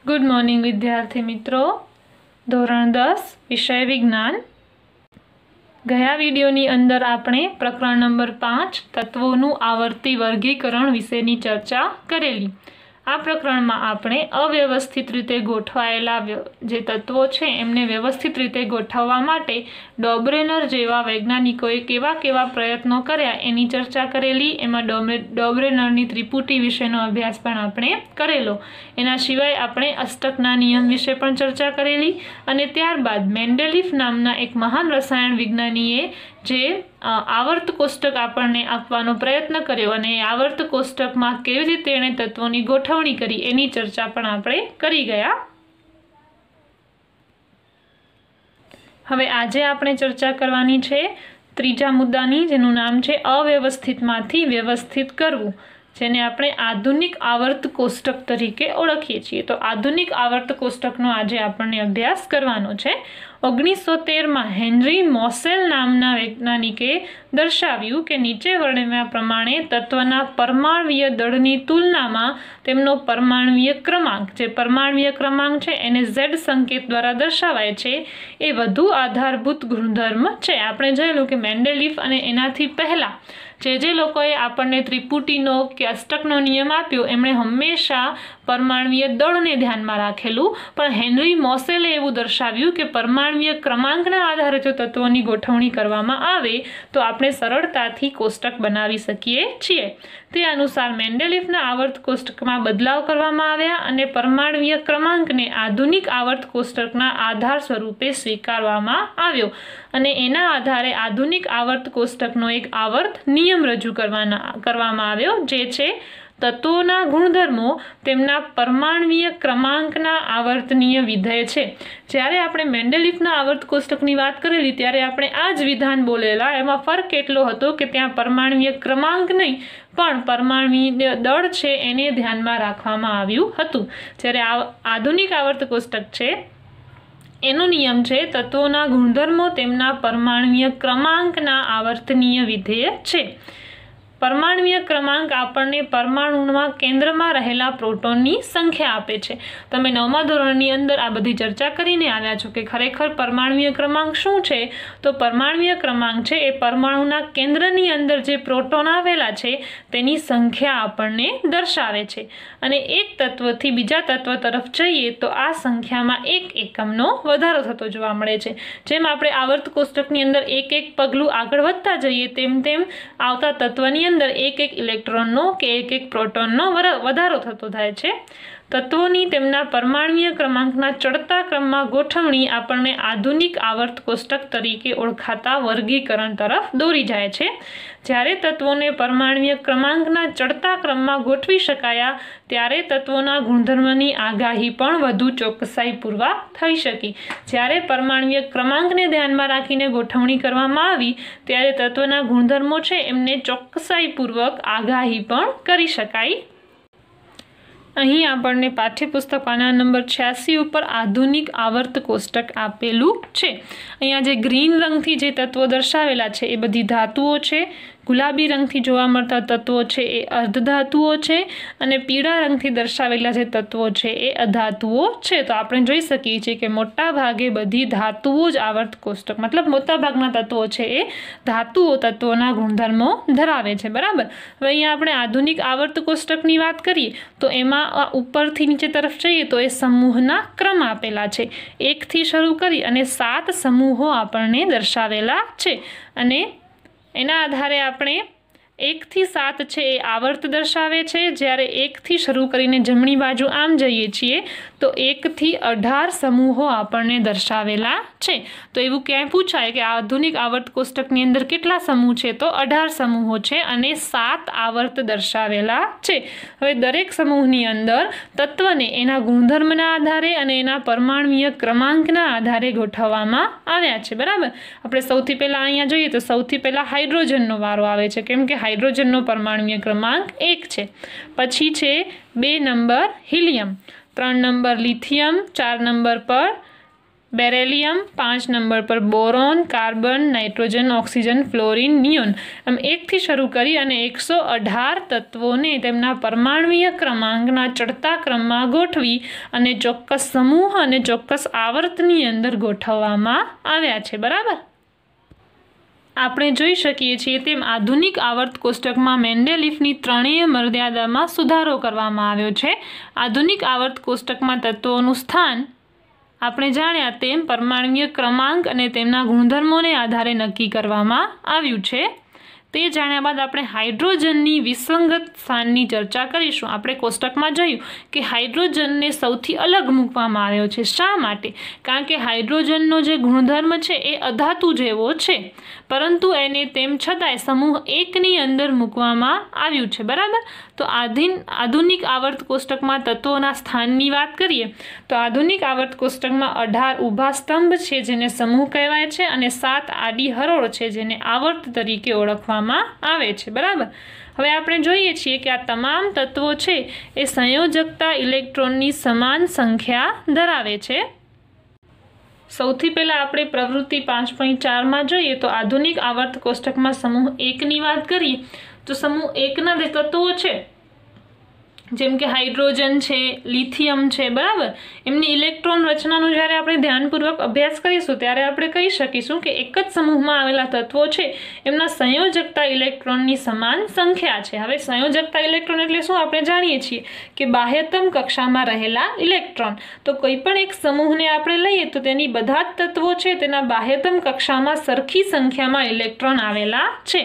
Good morning विद्यार्थी मित्रों। धोरण 10 विषय विज्ञान। गया विडियोनी अंदर आपणे प्रकरण नंबर 5 तत्वों आवर्ती वर्गीकरण विशेनी चर्चा करेली। आ प्रकरण में आपणे अव्यवस्थित रीते गोठवायेला जे तत्वों छे एमने व्यवस्थित रीते गोठववा माटे डॉब्रेनर जेवा वैज्ञानिकोए केवा केवा प्रयत्नों कर्या एनी चर्चा करेली। एमां डॉब्रेनरनी त्रिपुटी विशेनो अभ्यास पण आपणे करेलो। एना सिवाय आपणे अष्टकना नियम विषे पण चर्चा करेली अने त्यारबाद मेंडेलीफ नामना एक महान रसायण विज्ञानीए जे आवर्त कोष्टक आपणने आपवानो प्रयत्न कर्यो अने आवर्त कोष्टक में केवी रीते तेणे तत्वोनी गोठवणी करी एनी चर्चा पण आपणे करी गया। हवे आजे आपणे चर्चा करवानी छे त्रीजा मुद्दानी, जेनुं नाम छे अव्यवस्थितमांथी व्यवस्थित करवुं, जेने आपणे आधुनिक आवर्त कोष्टक तरीके ओळखीए छीए। तो आधुनिक आवर्त कोष्टकनो आजे आपणे अभ्यास करवानो छे। 1913 में हेनरी मोसेल नामना वैज्ञानिके दर्शाव्युं के नीचे वर्णव्या प्रमाणे तत्वना परमाणुवीय दळनी तुलनामां तेमनो परमाणुवीय क्रमांक, जे परमाणुवीय क्रमांक छे एने Z संकेत द्वारा दर्शावाय छे, ए वधु आधारभूत गुणधर्म छे। आपणे जोयुं के मेंडेलीफ अने एनाथी पहेला जे लोकोए आपणने त्रिपुटीनो के अष्टकनो नियम आप्यो एमणे हमेशा परमाणुवीय दळने ध्यानमां राखेलुं, पण हेनरी मोसेले एवुं दर्शाव्युं के परमाणुवीय क्रमांकना आधारे जो तत्वोनी गोठवणी करवामां आवे तो आपणे सरळताथी कोष्टक बनावी सकीए छीए। ते अनुसार मेंडेलीफना आवर्त कोष्टकमां बदलाव करवामां आव्या अने परमाणुवीय क्रमांकने आधुनिक आवर्त कोष्टकना आधार स्वरूपे स्वीकारवामां आव्यो अने एना आधारे आधुनिक आवर्त कोष्टकनो एक आवर्त नियम रजू करवामां आव्यो, जे छे तत्वोना गुणधर्मो तेमना परमाणुवीय क्रमांकना आवर्तनीय विधेय छे। ज्यारे आपणे मेंडेलीफना आवर्त कोष्टकनी वात करेली त्यारे आपणे आ ज विधान बोलेला। एमां फरक एटलो हतो के त्यां परमाणुवीय क्रमांक नहीं पण परमाणुवीय दळ छे एने ध्यानमां राखवामां आव्युं हतुं। ज्यारे आधुनिक आवर्त कोष्टक छे एनो नियम छे तत्वोना गुणधर्मो तेमना परमाणुवीय क्रमांकना आवर्तनीय विधेय छे। परमाणुवीय क्रमांक आपणने परमाणुमां केंद्रमां रहेला प्रोटोननी संख्या आपे छे। तमे 9मा धोरणनी अंदर आ बधी चर्चा करीने आव्या छो के खरेखर परमाणुवीय क्रमांक शुं छे। तो परमाणुवीय क्रमांक छे ए परमाणुना केंद्रनी अंदर जे प्रोटोन आवेला छे तेनी संख्या आपणने दर्शावे छे अने एक तत्वथी बीजा तत्व तरफ जईए तो आ संख्यामां एक एकमनो वधारो थतो जोवा मळे छे। जेम आपणे आवर्त कोष्टकनी अंदर एक एक पगલું આગળ વધતા જઈએ તેમ તેમ આવતા તત્વની अंदर एक एक इलेक्ट्रॉननो के एक एक प्रोटोननो वधारो थतो थाय छे। तत्वोनी तेमना परमाणुवीय क्रमांकना चढ़ता क्रममां गोठवणी आपणने आधुनिक आवर्त कोष्टक तरीके ओळखाता वर्गीकरण तरफ दोरी जाय छे। ज्यारे तत्वोने परमाणुवीय क्रमांकना चढ़ता क्रममां गोठवी शकाया त्यारे तत्वोना गुणधर्मनी आगाही पण वधु चोक्कसाईपूर्वक थई शकी। ज्यारे परमाणुवीय क्रमांकने ध्यानमां राखीने गोठवणी करवामां आवी त्यारे तत्वना गुणधर्मो छे एमने चोक्कसाईपूर्वक आगाही पण करी शकाय। અહીં આપણને પાઠ્યપુસ્તક પાના નંબર 86 ઉપર આધુનિક આવર્ત કોષ્ટક આપેલું છે। અહીંયા જે ગ્રીન રંગથી જે તત્વો દર્શાવેલા છે એ બધી ધાતુઓ છે, ગુલાબી રંગથી જોવા મળતા તત્વો છે એ અર્ધધાતુઓ છે અને પીળા રંગથી દર્શાવેલા જે તત્વો છે એ અધાતુઓ છે। તો આપણે જોઈ શકીએ છીએ કે મોટા ભાગે બધી ધાતુઓ જ આવર્ત કોષ્ટક મતલબ મોટા ભાગના તત્વો છે એ ધાતુઓ તત્વોના ગુણધર્મો ધરાવે છે, બરાબર। હવે અહીંયા આપણે આધુનિક આવર્ત કોષ્ટકની વાત કરીએ તો એમાં ઉપરથી નીચે તરફ જઈએ તો એ સમૂહના ક્રમ આપેલા છે। 1 થી શરૂ કરી અને 7 સમૂહો આપણને દર્શાવેલા છે અને એના આધારે આપણે 1 થી 7 છે એ આવર્ત દર્શાવે છે। જ્યારે 1 થી શરૂ કરીને જમણી બાજુ આમ જઈએ છીએ તો 1 થી 18 સમૂહો આપણને દર્શાવેલા છે। તો એવું ક્યાંય પૂછાય કે આધુનિક આવર્ત કોષ્ટકની અંદર કેટલા સમૂહ છે તો 18 સમૂહો છે અને 7 આવર્ત દર્શાવેલા છે। હવે દરેક સમૂહની અંદર તત્વને એના ગુણધર્મના આધારે અને એના પરમાણુવીય ક્રમાંકના આધારે ગોઠવવામાં આવ્યા છે, બરાબર। આપણે સૌથી પહેલા અહીંયા જોઈએ તો સૌથી પહેલા હાઇડ્રોજનનો વારો આવે છે, કેમ કે हाइड्रोजन परमाणुवीय क्रमांक 1 छे। पछी छे 2 number helium, 3 number lithium, 4 number पर બેરેલિયમ 5 નંબર પર, boron, carbon, nitrogen, oxygen, fluorine, neon, આમ 1 થી શરૂ કરી અને 118 તત્વોને તેમના પરમાણ્વીય ક્રમાંકના ચડતા ક્રમમાં ગોઠવી અને ચોક્કસ સમૂહ અને ચોક્કસ આવર્તની અંદર ગોઠવવામાં આવ્યા છે. બરાબર. આપણે જોઈ શકીએ છીએ તેમ આધુનિક આવર્ત કોષ્ટકમાં મેન્ડેલિફની ત્રણેય મર્યાદામાં સુધારો કરવામાં આવ્યો છે. આધુનિક આવર્ત કોષ્ટકમાં તત્વોનું સ્થાન આપણે જાણ્યા તેમ પરમાણ્વીય ક્રમાંક અને તેમના ગુણધર્મોને આધારે નક્કી કરવામાં આવ્યું છે. તે જાણ્યા બાદ આપણે હાઇડ્રોજનની વિસંગત સ્થાનની ચર્ચા કરીશું. આપણે કોષ્ટકમાં જોયું કે હાઇડ્રોજનને સૌથી અલગ મૂકવામાં આવ્યો છે. શા માટે? કારણ કે હાઇડ્રોજનનો જે ગુણધર્મ છે એ અધાતુ જેવો છે, પરંતુ એને તેમ છતાંય સમૂહ 1ની અંદર મૂકવામાં આવ્યું છે. બરાબર. તો આધુનિક આવર્ત કોષ્ટકમાં તત્વોના સ્થાનની વાત કરીએ તો આધુનિક આવર્ત કોષ્ટકમાં 18 ઊભા સ્તંભ છે જેને સમૂહ કહેવાય છે અને 7 આડી હરોળ છે જેને આવર્ત તરીકે ઓળખવામાં આવે છે. બરાબર. હવે આપણે જોઈએ છીએ કે આ તમામ તત્વો છે એ સંયોજકતા ઇલેક્ટ્રોનની સમાન સંખ્યા ધરાવે છે. સૌથી પહેલાં આપણે પ્રવૃત્તિ 5.4માં જોઈએ તો આધુનિક આવર્ત કોષ્ટકમાં સમૂહ 1ની વાત કરીએ તો સમૂહ 1ના જે તત્વો છે જેમ કે હાઇડ્રોજન છે, લિથિયમ છે, બરાબર, એમની ઇલેક્ટ્રોન રચનાનું જ્યારે આપણે ધ્યાનપૂર્વક અભ્યાસ કરીશું ત્યારે આપણે કહી શકીશું કે એક જ સમૂહમાં આવેલા તત્વો છે એમના સંયોજકતા ઇલેક્ટ્રોનની સમાન સંખ્યા છે. હવે સંયોજકતા ઇલેક્ટ્રોન એટલે શું? આપણે જાણીએ છીએ કે બાહ્યતમ કક્ષામાં રહેલા ઇલેક્ટ્રોન. તો કોઈ પણ એક સમૂહને આપણે લઈએ તો તેની બધા જ તત્વો છે તેના બાહ્યતમ કક્ષામાં સરખી સંખ્યામાં ઇલેક્ટ્રોન આવેલા છે.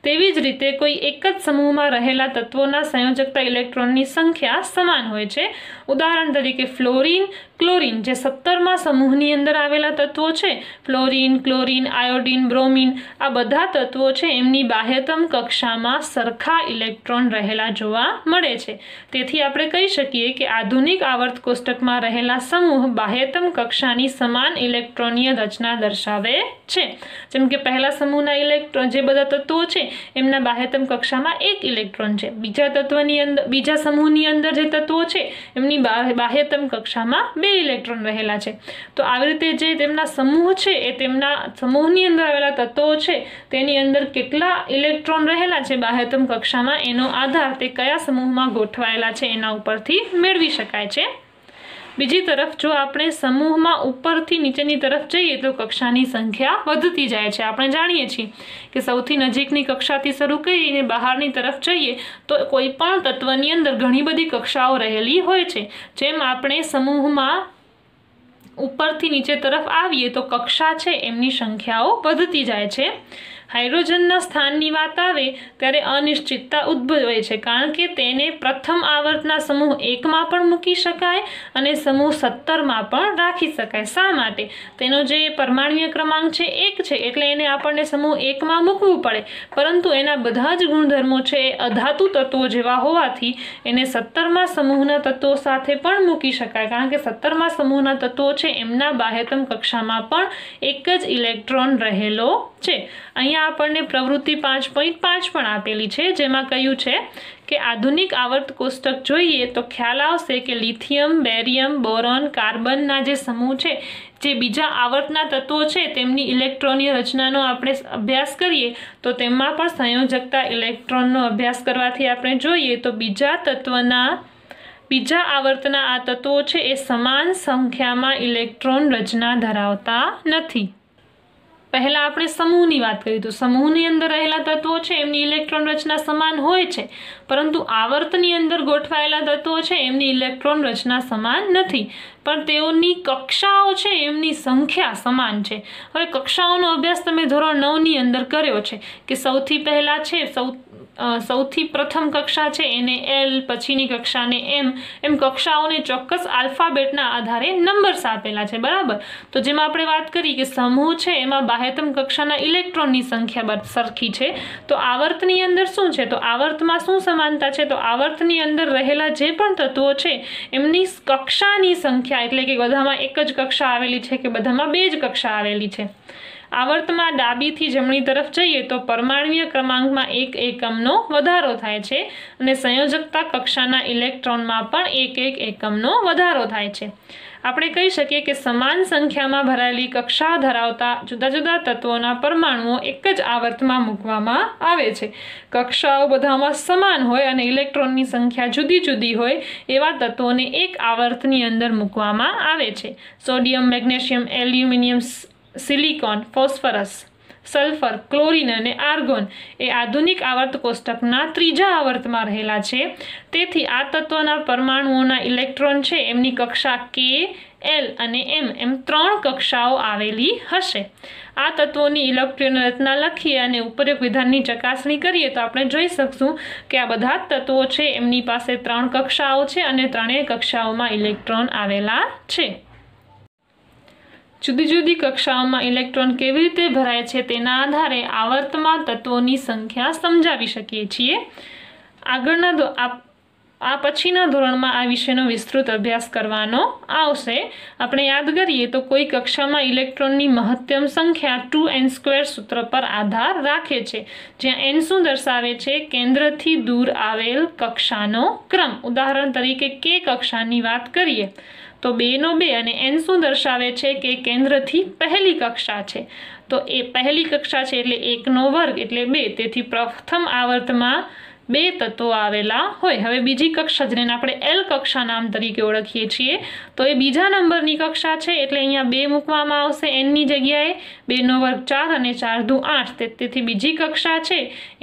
તેવી જ રીતે કોઈ એક જ સમૂહમાં રહેલા તત્વોના સંયોજકતા ઇલેક્ટ્રોનની સંખ્યા સમાન હોય છે. ઉદાહરણ તરીકે ફ્લોરિન, ક્લોરિન જે 17મા સમૂહની અંદર આવેલા તત્વો છે, ફ્લોરિન, ક્લોરિન, આયોડિન, બ્રોમિન, આ બધા તત્વો છે એમની બાહ્યતમ કક્ષામાં સરખા ઇલેક્ટ્રોન રહેલા જોવા મળે છે. તેથી આપણે કહી શકીએ કે આધુનિક આવર્ત કોષ્ટકમાં રહેલા સમૂહ બાહ્યતમ કક્ષાની સમાન ઇલેક્ટ્રોનીય રચના દર્શાવે છે. જેમ કે પહેલા સમૂહના ઇલેક્ટ્રોન જે બધા તત્વો છે એમના બાહ્યતમ કક્ષામાં 1 ઇલેક્ટ્રોન છે. બીજા સમૂહની અંદર જે તત્વો છે એમની બાહ્યતમ કક્ષામાં 2 ઇલેક્ટ્રોન રહેલા છે. તો આવી રીતે જે તેમના સમૂહ છે એ તેમના સમૂહની અંદર આવેલા તત્વો છે તેની અંદર કેટલા ઇલેક્ટ્રોન રહેલા છે બાહ્યતમ કક્ષામાં એનો આધાર તે કયા સમૂહમાં ગોઠવાયેલા છે એના ઉપરથી મેળવી શકાય છે. બીજી તરફ જો આપણે સમૂહમાં ઉપરથી નીચેની તરફ જઈએ તો કક્ષાની સંખ્યા વધતી જાય છે. આપણે જાણીએ છીએ કે સૌથી નજીકની કક્ષાથી શરૂ કરીને બહારની તરફ જઈએ તો કોઈ પણ તત્વની અંદર ઘણી બધી કક્ષાઓ રહેલી હોય છે. જેમ આપણે સમૂહમાં ઉપરથી નીચે તરફ આવીએ તો કક્ષા છે એમની સંખ્યાઓ વધતી જાય છે. હાઇડ્રોજનના સ્થાનની વાત આવે ત્યારે અનિશ્ચિતતા ઉદ્ભવે છે કારણ કે તેને પ્રથમ આવર્તના સમૂહ 1માં પણ મૂકી શકાય અને સમૂહ 17માં પણ રાખી શકાય. શા માટે? તેનો જે પરમાણ્વીય ક્રમાંક છે 1 છે એટલે એને આપણને સમૂહ 1માં મૂકવું પડે, પરંતુ એના બધા જ ગુણધર્મો છે એ અધાતુ તત્વો જેવા હોવાથી એને 17મા સમૂહના તત્વો સાથે પણ મૂકી શકાય કારણ કે 17મા સમૂહના તત્વો છે એમના બાહ્યતમ કક્ષામાં પણ એક જ ઇલેક્ટ્રોન રહેલો છે. અહીંયા આપણને પ્રવૃત્તિ 5.5 પણ આપેલી છે જેમાં કહ્યું છે કે આધુનિક આવર્ત કોષ્ટક જોઈએ તો ખ્યાલ આવશે કે લિથિયમ, બેરિયમ, બોરોન, કાર્બનના જે સમૂહ છે જે બીજા આવર્તના તત્વો છે તેમની ઇલેક્ટ્રોનીય રચનાનો આપણે અભ્યાસ કરીએ તો તેમાં પણ સંયોજકતા ઇલેક્ટ્રોનનો અભ્યાસ કરવાથી આપણે જોઈએ તો બીજા આવર્તના આ તત્વો છે એ સમાન સંખ્યામાં ઇલેક્ટ્રોન રચના ધરાવતા નથી. પહેલા આપણે સમૂહની વાત કરી તો સમૂહની અંદર રહેલા તત્વો છે એમની ઇલેક્ટ્રોન રચના સમાન હોય છે, પરંતુ આવર્તની અંદર ગોઠવાયેલા તત્વો છે એમની ઇલેક્ટ્રોન રચના સમાન નથી, પણ તેઓની કક્ષાઓ છે એમની સંખ્યા સમાન છે. હવે કક્ષાઓનો અભ્યાસ તમે ધોરણ 9ની અંદર કર્યો છે કે સૌથી પહેલા છે સૌથી પ્રથમ કક્ષા છે એને L, પછીની કક્ષાને M, એમ કક્ષાઓને ચોક્કસ આલ્ફાબેટના આધારે નંબર્સ આપેલા છે. બરાબર. તો જેમાં આપણે વાત કરી કે સમૂહ છે એમાં બાહ્યતમ કક્ષાના ઇલેક્ટ્રોનની સંખ્યા સરખી છે, તો આવર્તની અંદર શું છે? તો આવર્તમાં શું સમાનતા છે? તો આવર્તની અંદર રહેલા જે પણ તત્વો છે એમની કક્ષાની સંખ્યા એટલે કે બધામાં એક જ કક્ષા આવેલી છે કે બધામાં 2 જ કક્ષા આવેલી છે. આવર્તમાં ડાબીથી જમણી તરફ જઈએ તો પરમાણ્વીય ક્રમાંકમાં 1 એકમનો વધારો થાય છે અને સંયોજકતા કક્ષાના ઇલેક્ટ્રોનમાં પણ 1 એકમનો વધારો થાય છે. આપણે કહી શકીએ કે સમાન સંખ્યામાં ભરાયેલી કક્ષા ધરાવતા જુદા જુદા તત્વોના પરમાણુઓ એક જ આવર્તમાં મૂકવામાં આવે છે. કક્ષાઓ બધામાં સમાન હોય અને ઇલેક્ટ્રોનની સંખ્યા જુદી જુદી હોય એવા તત્વોને એક આવર્તની અંદર મૂકવામાં આવે છે. Sodium, magnesium, aluminium, silicon, phosphorus, sulphur, chlorine અને આર્ગોન એ આધુનિક આવર્ત કોષ્ટકના ત્રીજા આવર્તમાં રહેલા છે. તેથી આ તત્વના પરમાણુઓના ઇલેક્ટ્રોન છે એમની કક્ષા K, L અને M એમ 3 કક્ષાઓ આવેલી હશે. આ તત્વોની ઇલેક્ટ્રોન રચના લખીએ અને ઉપરોક્ત વિધાનની ચકાસણી કરીએ તો આપણે જોઈ શકશું કે આ બધા જ તત્વો છે એમની પાસે 3 કક્ષાઓ છે અને ત્રણેય કક્ષાઓમાં ઇલેક્ટ્રોન આવેલા છે. જુદી જુદી કક્ષાઓમાં ઇલેક્ટ્રોન કેવી રીતે ભરાય છે તેના આધારે આવર્તમાં તત્વોની સંખ્યા સમજાવી શકીએ છીએ. આ પછીના ધોરણમાં આ વિષયનો વિસ્તૃત અભ્યાસ કરવાનો આવશે. આપણે યાદ કરીએ તો કોઈ કક્ષામાં ઇલેક્ટ્રોનની મહત્તમ સંખ્યા 2n² સૂત્ર પર આધાર રાખે છે, જ્યાં n શું દર્શાવે છે? કેન્દ્રથી દૂર આવેલ કક્ષાનો ક્રમ. ઉદાહરણ તરીકે K કક્ષાની વાત કરીએ તો 2 અને n શું દર્શાવે છે? કે કેન્દ્રથી પહેલી કક્ષા છે તો એ પહેલી કક્ષા છે એટલે 1² એટલે 2. તેથી પ્રથમ આવર્તમાં 2 તત્વો આવેલા હોય. હવે બીજી કક્ષા જેને આપણે L કક્ષા નામ તરીકે ઓળખીએ છીએ તો એ બીજા નંબરની કક્ષા છે એટલે અહીંયા 2 મૂકવામાં આવશે n ની જગ્યાએ. 2² 4 અને 4 દુ 8. તેથી બીજી કક્ષા છે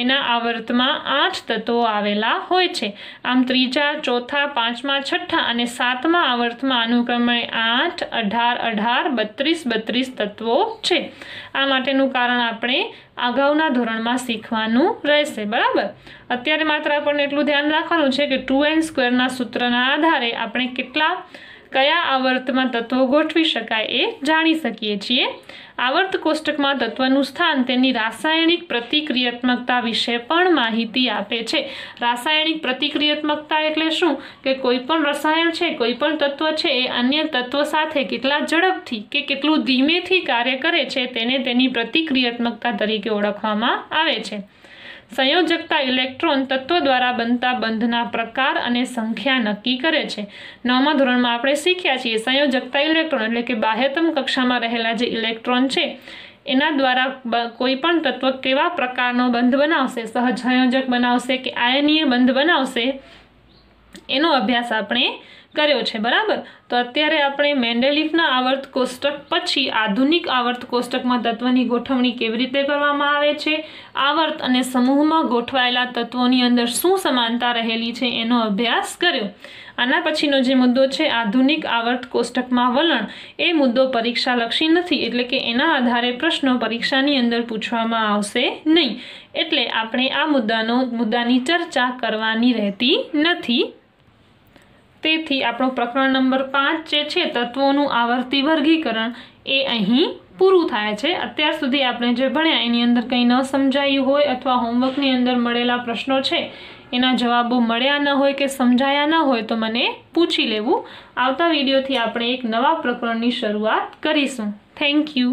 એના આવર્તમાં 8 તત્વો આવેલા હોય છે. આમ ત્રીજા, ચોથા, પાંચમા, છઠ્ઠા અને સાતમા આવર્તમાં અનુક્રમે 8, 18, 18, 32 તત્વો છે. આ માટેનું કારણ આપણે અગાઉના ધોરણમાં શીખવાનું રહેશે. બરાબર. અત્યારે માત્ર આપણને એટલું ધ્યાન રાખવાનું છે કે 2n² ના સૂત્રના આધારે આપણે કયા આવર્તમાં તત્વો ગોઠવી શકાય એ જાણી શકીએ છીએ. આવર્ત કોષ્ટકમાં તત્વનું સ્થાન તેની રાસાયણિક પ્રતિક્રિયાત્મકતા વિશે પણ માહિતી આપે છે. રાસાયણિક પ્રતિક્રિયાત્મકતા એટલે શું? કે કોઈ પણ રસાયણ છે, કોઈ પણ તત્વ છે એ અન્ય તત્વ સાથે કેટલા ઝડપથી કે કેટલું ધીમેથી કાર્ય કરે છે તેને તેની પ્રતિક્રિયાત્મકતા તરીકે ઓળખવામાં આવે છે. સંયોજકતા ઇલેક્ટ્રોન તત્વો દ્વારા બનતા બંધના પ્રકાર અને સંખ્યા નક્કી કરે છે. 9મા ધોરણમાં આપણે શીખ્યા છીએ સંયોજકતા ઇલેક્ટ્રોન એટલે કે બાહ્યતમ કક્ષામાં રહેલા જે ઇલેક્ટ્રોન છે એના દ્વારા કોઈ પણ તત્વ કેવા પ્રકારનો બંધ બનાવશે, સહજ સંયોજક બનાવશે કે આયનીય બંધ બનાવશે એનો અભ્યાસ આપણે કર્યો છે. બરાબર. તો અત્યારે આપણે મેન્ડેલિફના આવર્ત કોષ્ટક પછી આધુનિક આવર્ત કોષ્ટકમાં તત્વની ગોઠવણી કેવી રીતે કરવામાં આવે છે, આવર્ત અને સમૂહમાં ગોઠવાયેલા તત્વોની અંદર શું સમાનતા રહેલી છે એનો અભ્યાસ કર્યો. આના પછીનો જે મુદ્દો છે આધુનિક આવર્ત કોષ્ટકમાં વલણ, એ મુદ્દો પરીક્ષાલક્ષી નથી એટલે કે એના આધારે પ્રશ્નો પરીક્ષાની અંદર પૂછવામાં આવશે નહીં. એટલે આપણે આ મુદ્દાની ચર્ચા કરવાની રહેતી નથી. તેથી આપણો પ્રકરણ નંબર 5 જે છે તત્વોનું આવર્તી વર્ગીકરણ એ અહીં પૂરું થાય છે. અત્યાર સુધી આપણે જે ભણ્યા એની અંદર કંઈ ન સમજાયું હોય અથવા હોમવર્કની અંદર મળેલા પ્રશ્નો છે એના જવાબો મળ્યા ન હોય કે સમજાયા ન હોય તો મને પૂછી લેવું. આવતા વિડીયોથી આપણે એક નવા પ્રકરણની શરૂઆત કરીશું. Thank you.